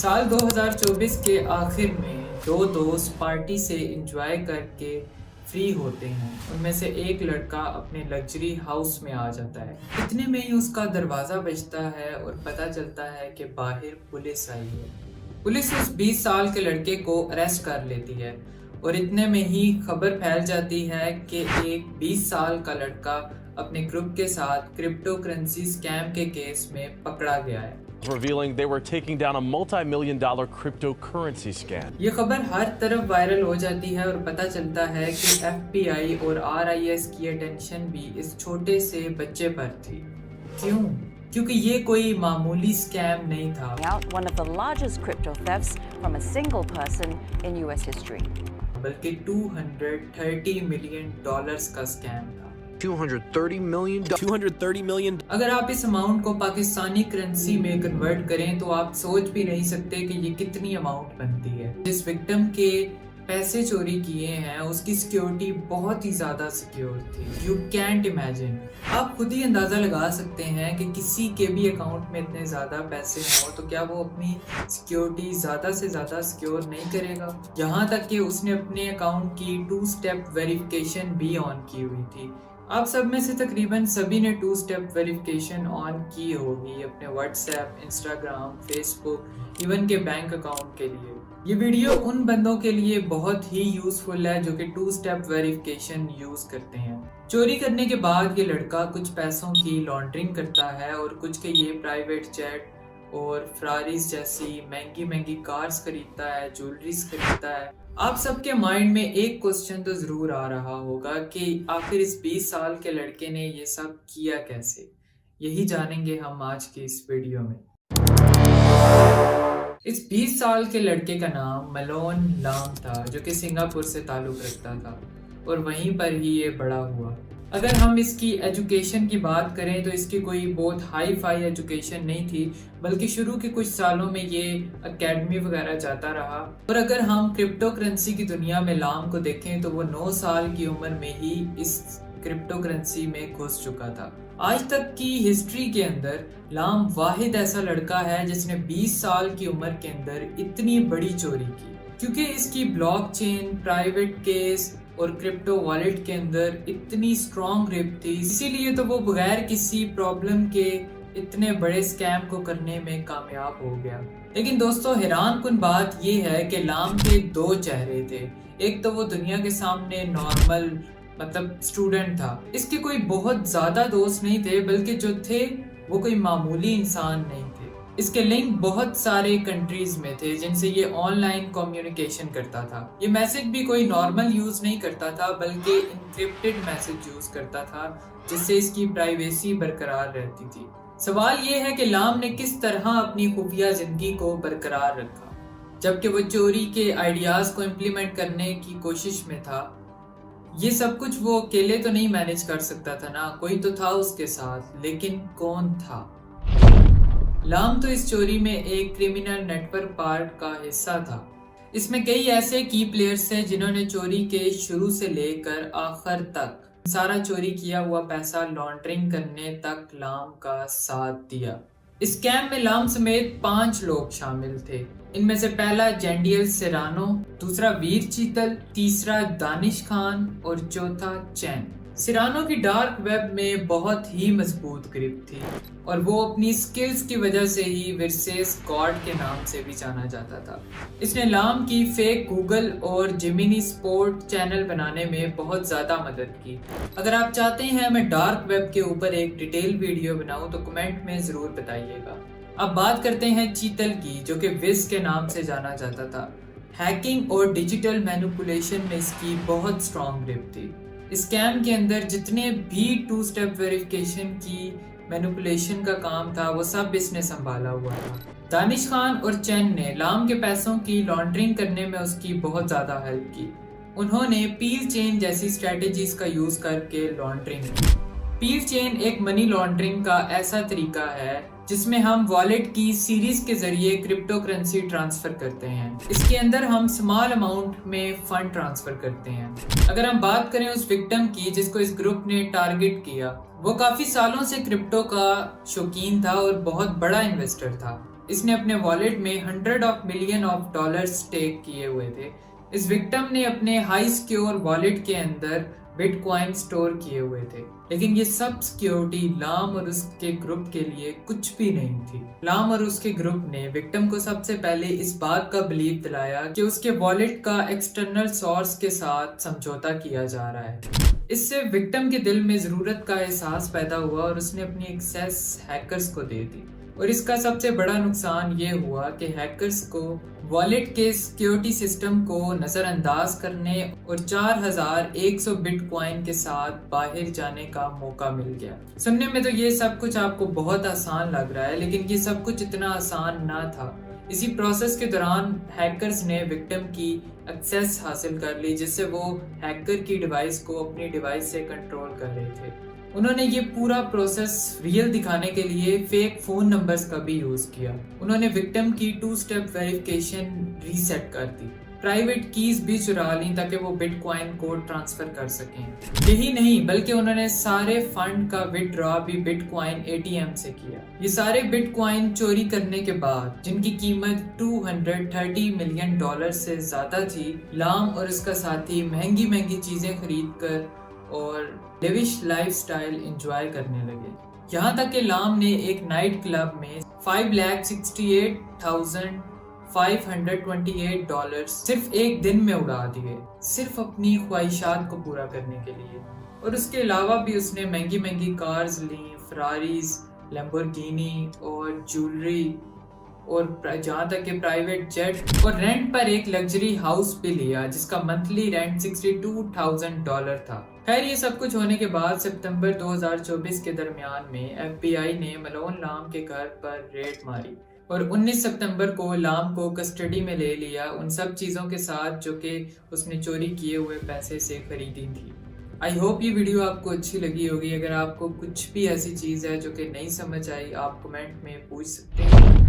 साल 2024 के आखिर में दो दोस्त पार्टी से एंजॉय करके फ्री होते हैं। उनमें से एक लड़का अपने लग्जरी हाउस में आ जाता है। इतने में ही उसका दरवाज़ा बजता है और पता चलता है कि बाहर पुलिस आई है। पुलिस उस 20 साल के लड़के को अरेस्ट कर लेती है और इतने में ही खबर फैल जाती है कि एक 20 साल का लड़का अपने ग्रुप के साथ क्रिप्टो करेंसी स्कैम के केस में पकड़ा गया है। Revealing they were taking down a multi-million-dollar cryptocurrency scam. ये खबर हर तरफ वायरल हो जाती है और पता चलता है कि FBI और RIS की अटेंशन भी इस छोटे से बच्चे पर थी। क्यों? क्योंकि ये कोई मामूली स्कैम नहीं था। One of the largest crypto thefts from a single person in US history. बल्कि $230 मिलियन का स्कैम था। 230 million. अगर आप इस अमाउंट को पाकिस्तानी करेंसी में कन्वर्ट करें तो आप सोच भी नहीं सकते कि ये कितनी अमाउंट बनती है। जिस विक्टिम के पैसे चोरी किए हैं उसकी सिक्योरिटी बहुत ही ज्यादा सिक्योर थी। You can't imagine. आप खुद ही अंदाजा लगा सकते हैं कि किसी के भी अकाउंट में इतने ज्यादा पैसे हों तो क्या वो अपनी सिक्योरिटी ज्यादा से ज्यादा सिक्योर नहीं करेगा। यहाँ तक कि उसने अपने अकाउंट की 2 स्टेप वेरिफिकेशन भी ऑन की हुई थी। आप सब में से तकरीबन सभी ने 2 स्टेप वेरिफिकेशन ऑन की होगी अपने व्हाट्सएप, इंस्टाग्राम, फेसबुक, इवन के बैंक अकाउंट के लिए। ये वीडियो उन बंदों के लिए बहुत ही यूजफुल है जो कि 2 स्टेप वेरिफिकेशन यूज करते हैं। चोरी करने के बाद ये लड़का कुछ पैसों की लॉन्ड्रिंग करता है और कुछ के ये प्राइवेट जेट और फरारीज जैसी महंगी महंगी कार्स खरीदता है, ज्वेलरीज खरीदता है। आप सबके माइंड में एक क्वेश्चन तो जरूर आ रहा होगा कि आखिर इस 20 साल के लड़के ने ये सब किया कैसे। यही जानेंगे हम आज की इस वीडियो में। इस 20 साल के लड़के का नाम मलोन लाम था जो कि सिंगापुर से ताल्लुक रखता था और वहीं पर ही ये बड़ा हुआ। अगर हम इसकी एजुकेशन की बात करें तो इसकी कोई बहुत हाई फाई एजुकेशन नहीं थी, बल्कि शुरू के कुछ सालों में ये एकेडमी वगैरह जाता रहा। और अगर हम क्रिप्टो करेंसी की दुनिया में लाम को देखें तो वो 9 साल की उम्र में ही इस क्रिप्टो करेंसी में घुस चुका था। आज तक की हिस्ट्री के अंदर लाम वाहिद ऐसा लड़का है जिसने 20 साल की उम्र के अंदर इतनी बड़ी चोरी की। क्योंकि इसकी ब्लॉकचेन, प्राइवेट केस और क्रिप्टो वॉलेट के अंदर इतनी स्ट्रॉन्ग ग्रिप थी, इसीलिए तो वो बगैर किसी प्रॉब्लम के इतने बड़े स्कैम को करने में कामयाब हो गया। लेकिन दोस्तों, हैरान कुन बात ये है कि लाम के 2 चेहरे थे। एक तो वो दुनिया के सामने नॉर्मल मतलब स्टूडेंट था, इसके कोई बहुत ज्यादा दोस्त नहीं थे, बल्कि जो थे वो कोई मामूली इंसान नहीं थे। इसके लिंक बहुत सारे कंट्रीज में थे जिनसे ये ऑनलाइन कम्युनिकेशन करता था। ये मैसेज भी कोई नॉर्मल यूज नहीं करता था, बल्कि इंक्रिप्टेड मैसेज यूज करता था जिससे इसकी प्राइवेसी बरकरार रहती थी। सवाल ये है कि लाम ने किस तरह अपनी खुफिया जिंदगी को बरकरार रखा जबकि वो चोरी के आइडियाज को इम्प्लीमेंट करने की कोशिश में था। ये सब कुछ वो अकेले तो नहीं मैनेज कर सकता था ना, कोई तो था उसके साथ। लेकिन कौन था? लाम तो इस चोरी में एक क्रिमिनल नेटवर्क पार्ट का हिस्सा था। इसमें कई ऐसे की प्लेयर्स थे जिन्होंने चोरी के शुरू से लेकर आखिर तक सारा चोरी किया हुआ पैसा लॉन्ड्रिंग करने तक लाम का साथ दिया। इस स्कैम में लाम समेत 5 लोग शामिल थे। इनमें से पहला जेंडियल सेरानो, दूसरा वीर चीतल, तीसरा दानिश खान और चौथा चैन। सिरानो की डार्क वेब में बहुत ही मजबूत ग्रिप थी और वो अपनी स्किल्स की वजह से ही वर्सेस गॉड के नाम से भी जाना जाता था। इसने लाम की फेक गूगल और जिमिनी स्पोर्ट चैनल बनाने में बहुत ज़्यादा मदद की। अगर आप चाहते हैं मैं डार्क वेब के ऊपर एक डिटेल वीडियो बनाऊं तो कमेंट में ज़रूर बताइएगा। अब बात करते हैं चीतल की, जो कि विज के नाम से जाना जाता था। हैकिंग और डिजिटल मैनिपुलेशन में इसकी बहुत स्ट्रॉन्ग ग्रिप थी। स्कैम के अंदर जितने भी 2 स्टेप वेरिफिकेशन की मैनिपुलेशन का काम था वो सब इसने संभाला हुआ था। दानिश खान और चैन ने लाम के पैसों की लॉन्ड्रिंग करने में उसकी बहुत ज़्यादा हेल्प की। उन्होंने पील चेन जैसी स्ट्रेटेजीज का यूज़ करके लॉन्ड्रिंग की। पील चेन एक मनी लॉन्ड्रिंग का ऐसा तरीका है जिसमें हम वॉलेट की सीरीज के जरिए क्रिप्टो करेंसी ट्रांसफर करते हैं। इसके अंदर हम स्मॉल अमाउंट में फंड ट्रांसफर करते हैं। अगर हम बात करें उस विक्टिम की जिसको इस ग्रुप ने टारगेट किया, वो काफी सालों से क्रिप्टो का शौकीन था और बहुत बड़ा इन्वेस्टर था। इसने अपने वॉलेट में $100 मिलियन स्टेक किए हुए थे। इस विक्टिम ने अपने हाई सिक्योर वॉलेट के अंदर बिटकॉइन स्टोर किए हुए थे, लेकिन ये सब सिक्योरिटी लाम और उसके ग्रुप के लिए कुछ भी नहीं थी। लाम और उसके ग्रुप ने विक्टिम को सबसे पहले इस बात का बिलीव दिलाया कि उसके वॉलेट का एक्सटर्नल सोर्स के साथ समझौता किया जा रहा है। इससे विक्टिम के दिल में जरूरत का एहसास पैदा हुआ और उसने अपनी एक्सेस हैकर्स को दे दी। और इसका सबसे बड़ा नुकसान ये हुआ कि हैकर्स को वॉलेट के सिक्योरिटी सिस्टम को नज़रअंदाज करने और 4100 बिटकॉइन के साथ बाहर जाने का मौका मिल गया। सुनने में तो ये सब कुछ आपको बहुत आसान लग रहा है, लेकिन ये सब कुछ इतना आसान ना था। इसी प्रोसेस के दौरान हैकर्स ने विक्टिम की एक्सेस हासिल कर ली, जिससे वो हैकर की डिवाइस को अपनी डिवाइस से कंट्रोल कर रहे थे। उन्होंने ये पूरा प्रोसेस रियल दिखाने के लिए फेक फोन नंबर्स का भी यूज किया। उन्होंने विक्टिम की 2 स्टेप वेरिफिकेशन रीसेट कर दी, प्राइवेट कीज भी चुरा ली ताकि वो बिटकॉइन कोड ट्रांसफर कर सकें। यही नहीं बल्कि उन्होंने सारे फंड का विथड्रॉ भी बिटकॉइन ATM से किया। ये सारे बिटकॉइन चोरी करने के बाद, जिनकी कीमत $230 मिलियन से ज्यादा थी, लाम और उसका साथी महंगी महंगी चीजें खरीद कर और लेविश लाइफस्टाइल एंजॉय करने लगे। यहाँ तक कि लाम ने एक नाइट क्लब में $568,528 सिर्फ एक दिन में उड़ा दिए, सिर्फ अपनी ख्वाहिशात को पूरा करने के लिए। और उसके अलावा भी उसने महंगी महंगी कार्स ली, फरारीज, लैम्बोर्गिनी और ज्वेलरी, और जहाँ तक कि प्राइवेट जेट और रेंट पर एक लग्जरी हाउस भी लिया जिसका मंथली रेंट $62,000 था। खैर, ये सब कुछ होने के बाद सितंबर 2024 के दरमियान में FBI ने मलोन लाम के घर पर रेड मारी और 19 सितंबर को लाम को कस्टडी में ले लिया, उन सब चीज़ों के साथ जो कि उसने चोरी किए हुए पैसे से खरीदी थी। आई होप ये वीडियो आपको अच्छी लगी होगी। अगर आपको कुछ भी ऐसी चीज़ है जो कि नहीं समझ आई, आप कमेंट में पूछ सकते हैं।